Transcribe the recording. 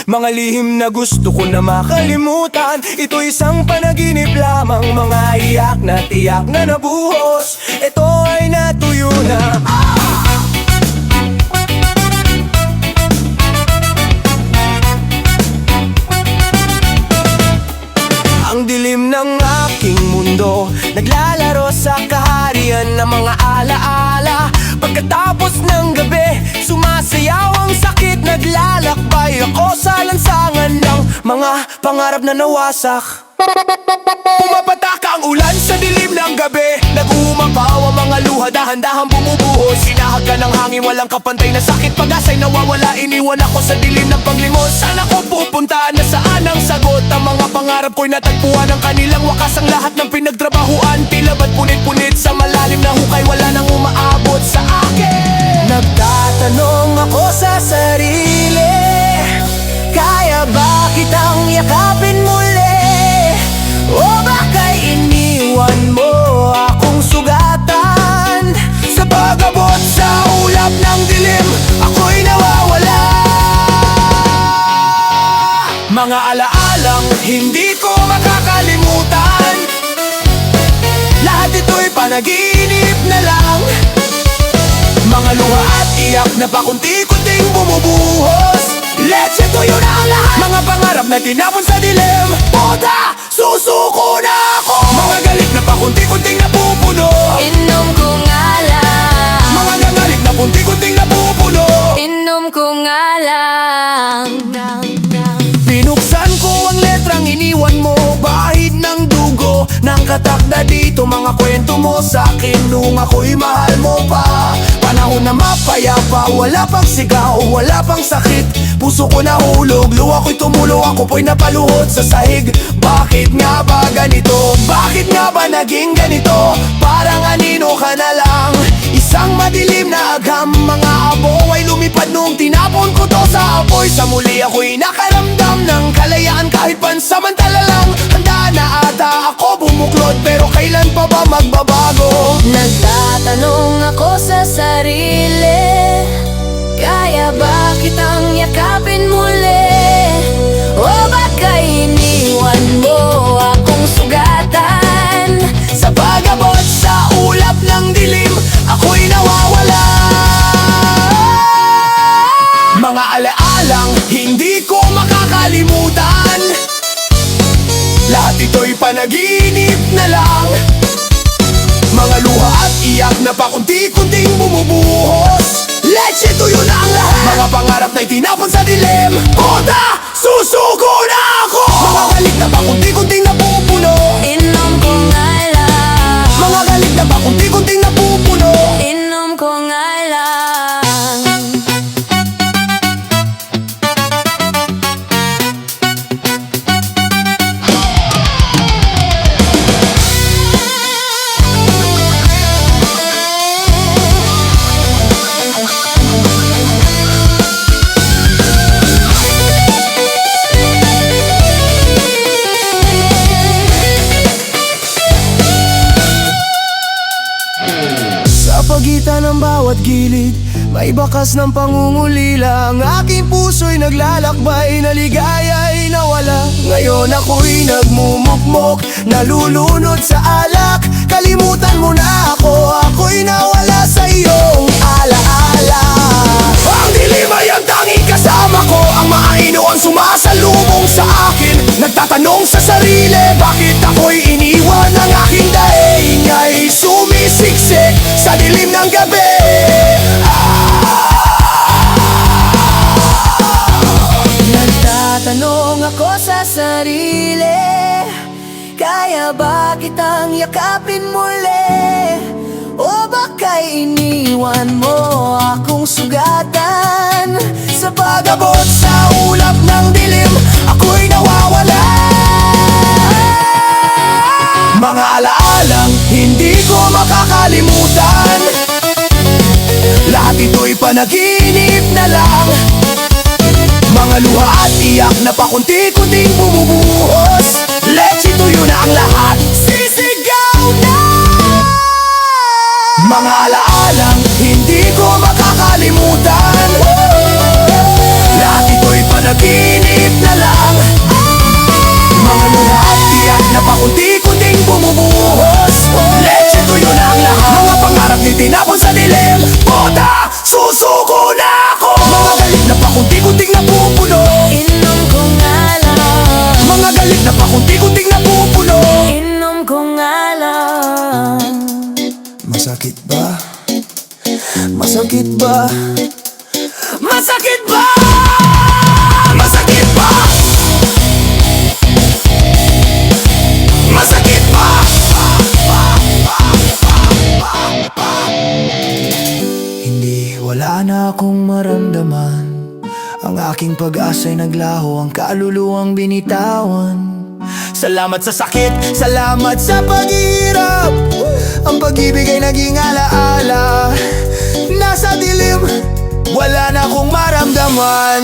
Mga lihim na gusto ko na makalimutan. Ito isang panaginip lamang, mga iyak na tiyak na nabuhos. Ito ay natuyo na. Ang dilim ng aking mundo, naglalaro sa kaharian ng mga alaala. Pagkatapos ng gabi, sumasayaw ang sakit. Naglalakbay ako sa lansangan ng mga pangarap na nawasak. Pumapatak ang ulan sa dilim ng gabi. Nag-uumapaw ang mga luha, dahan-dahang bumubuhos. Sinahag ka ng hangin, walang kapantay na sakit. Pag-asa'y nawawala, iniwan ako sa dilim ng panglimos. Saan ako pupunta, nasaan ang sagot? Ang mga pangarap ko'y natagpuan, ang kanilang wakas. Ang lahat ng pinagtrabahuan, tila ba't punit-punit sa malalim na hukay, wala nang umaabot sa akin. Nagtatanong ako sa sarili, kaya ba kitang yakapin muli? O baka'y iniwan mo akong sugatan? Sa pag-abot sa ulap ng dilim, ako'y nawawala. Mga alaalang hindi ko makakalimutan. Lahat ito'y panaginip na lang. Mga luha at iyak na pakunti-kunting bumubuhos. Let's tuyo na ang lahat. Mga pangarap na tinapon sa dilim. Puta, susuko na ako. Mga galit na pakunti-kunting napupuno. Inom ko nga lang. Mga nangalit na punti-kunting napupuno. Inom ko nga lang. Binuksan ko ang letrang iniwan mo, bahid ng dugo ng katakda dito. Mga kwento mo sa'kin nung ako'y mahal mo pa. Panahon na mapayapa, wala pang sigaw, wala pang sakit. Puso ko nahulog, luha ko'y tumulo, ako po'y napaluhod sa sahig. Bakit nga ba ganito? Bakit nga ba naging ganito? Parang anino ka na lang, isang madilim na agam. Mga abo ay lumipad nung tinapon ko to sa apoy. Sa muli ako'y nakaramdam ng kalayaan kahit pansamantala lang. Handa na ata ako bumuklod, pero kailan pa ba magbabago? Nagtatanong ako sa sarili, kaya ba kitang yakapin muli? O baka iniwan mo akong sugatan? Sa pag-abot sa ulap ng dilim, ako'y nawawala. Mga alaalang hindi ko makakalimutan. Lahat ito'y panaginip na lang. Mga luha at iyak na pakunti-kunting bumubuhos. Let's tuyo na ang lahat. Mga pangarap na'y tinapon sa dilim. Puta, susuko na ako. Mga galit na pakunti-kunting napupuno. Inom ko nga lang. Mga galit na pakunti-kunting napupuno. Inom ko nga lang. Pagitan ng bawat gilid, may bakas ng pangungulila. Ang aking puso'y naglalakbay, naligaya'y nawala. Ngayon ako'y nagmumukmok, nalulunod sa alak. Kalimutan mo na ako, ako'y nawala sa iyong alaala. Ang dilim ay ang tanging kasama ko, ang maaino ang sumasalubong sa akin. Nagtatanong sa sarili, bakit ako'y iniwan ng aking daing? Ay sumisiksik sa dilim ng gabi. Nagtatanong ako sa sarili, kaya ba kitang yakapin muli? O baka iniwan mo akong sugatan? Sa pag-abot sa ulap ng dilim, ako'y nawawala. Mga alaalang hindi ko makakalimutan. Lahat ito'y panaginip na lang. Mga luha at iyak na pakunti-kunting bumubuhos. Let's tuyo na ang lahat, sisigaw na. Mga alaalang hindi ko makakalimutan. Lahat ito'y panaginip na pakunti-kunting napupuno. Inom ko nga lang, Mga galit na pakunti-kunting napupuno. inom ko nga lang. Masakit ba? Masakit ba? Masakit ba? Masakit ba? Masakit ba? Hindi, wala na akong maramdaman. Ang aking pag-asa'y naglaho, ang kaluluwang binitawan. Salamat sa sakit, salamat sa paghihirap. Ang pag-ibig ay naging alaala. Nasa dilim, wala na akong maramdaman.